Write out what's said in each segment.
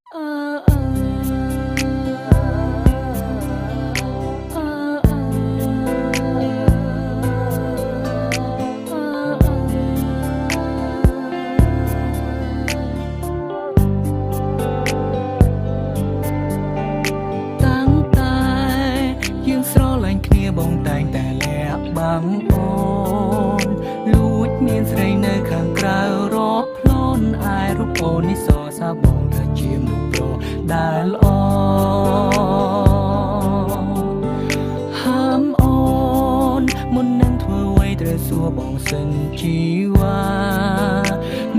បងតែងតែលាក់បាំងអូនលួចមានស្រីនៅខាងក្រៅរាប់ផ្លន់អាយរូបអូននេះសរសើរបងថាជាមនុស្សប្រដែលល្អហាមអូនមុននឹងធ្វើអ្វីត្រូវសួរបងសិនជីវ៉ា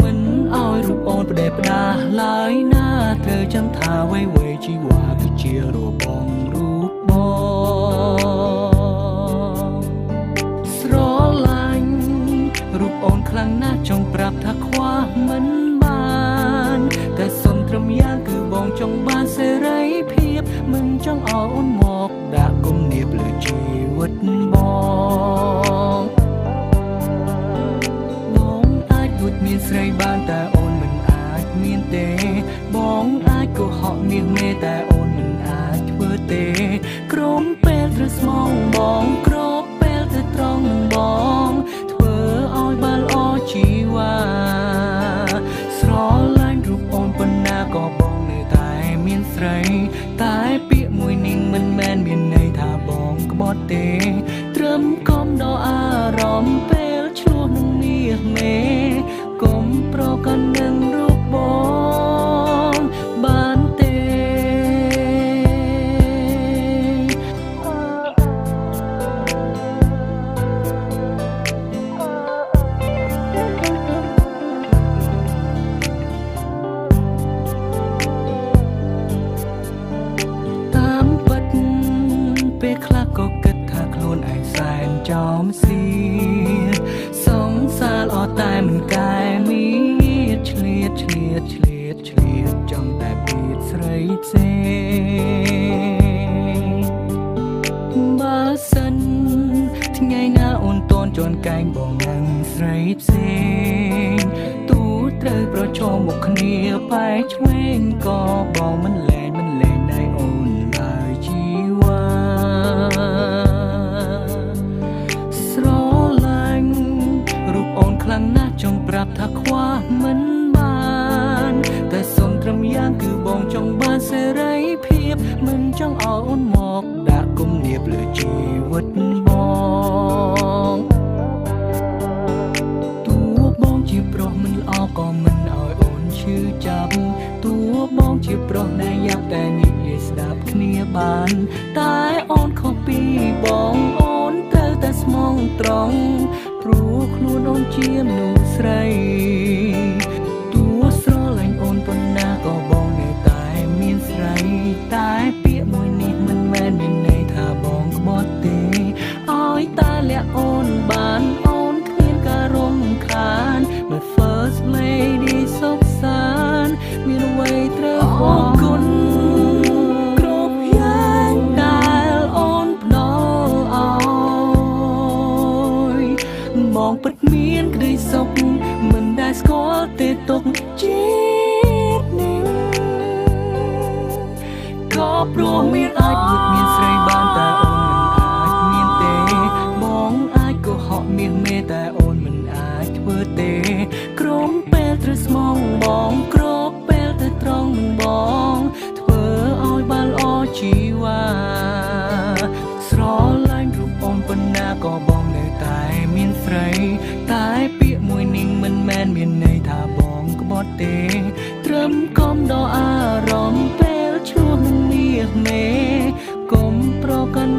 មិនឲ្យរូបអូនផ្ដេសផ្ដាសឡើយណាត្រូវចាំថាអ្វីជីវ៉ាគឺជារូបបងរូបរូបអូនខ្លាំងណាស់ចង់ប្រាប់ថាខ្វះមិនបានតែសុំត្រឹមយ៉ាងគឺបងចង់បានសេរីភាពមិនចង់ឲ្យអូនមកដាក់គំនាបលើជីវិតបងអាចលួចមានស្រីបានតែអូនមិនអាចមានទេបងអាចកុហកមាសមេតែអូនមិនអាចធ្វើទេក្រំពេលត្រូវស្មងបងក្រពេលត្រូវត្រង់បងឲ្យបានល្អជីវ៉ាស្រឡាញ់រូបអូនប៉ុណ្ណាក៏បងនៅតែមានស្រីតែពាក្យមួយនេះមិនមែនមានន័យថាបងក្បត់ទេត្រឹមកុំដកអារម្មណ៍ពេលឆ្លោះនឹងមាសមេកុំប្រកាន់នឹងរូបបងបានទេពេលខ្លះក៏គិតថាខ្លួនឯងសែនចោមសៀតសង្សារល្អតែមិនកែមីឆ្លៀតចង់តែពីស្រីផ្សេងបើសិនថ្ងៃណាអូនតន់ជន់កែងបងនឹងស្រីផ្សេងទូត្រូវប្រឈមមុខគ្នាបែកឆ្វេងក៏បងមិនលែងដៃអូនឡើយជីវ៉ាស្រឡាញ់រូបអូនខ្លាំងណាស់ចង់ប្រាប់ថាខ្វះមិនបានតែសុំត្រឹមយ៉ាងគឺបងចង់បានសេរីភាពមិនចង់ឲ្យអូនមកដាក់គំនាបលើជីវិតបងតួបងជាប្រុសមិនល្អក៏មិនឲ្យអូនឈឺចាប់តួបងជាប្រុសដែលយ៉ាប់តែនិយាយស្ដាប់គ្នាបានតែអូនខុសពីបងអូនត្រូវតែស្មងត្រង់ព្រោះខ្លួនអូនជាមនុស្សស្រីតួស្រឡាញ់អូនប៉ុណ្ណាក៏បងនៅតែមានស្រីតែពាក្យមួយនេះមិនមែនមានន័យថាបងក្បត់ទេឲ្យតែលាក់អូនបានអូនគ្មានការរំខាន My first lady សុខសាន្តមានអ្វីត្រូវអរគុណគ្រប់យ៉ាងដែលអូនផ្ដល់ឲ្យបងពិតមានក្តីសុខមិនដែលស្គាល់ទេទុកជាតិនេះក៏ព្រោះមានអាចលួចមានស្រីបានតែអូនមិនអាចមានទេបងអាចកុហកមាសមេតែអូនមិនអាចធ្វើទេក្រំពេលត្រូវស្មងបងក្រពេលត្រូវត្រង់មិនបងធ្វើឲ្យបានល្អជីវ៉ាស្រឡាញ់រូបអូនប៉ុណ្ណាក៏បងនៅតែមានស្រីតែពាក្យមួយនេះមិនមែនមានន័យថាបងក្បត់ទេត្រឹមកុំដកអារម្មណ៍ពេលឆ្លោះនឹងមាសមេកុំប្រកាន់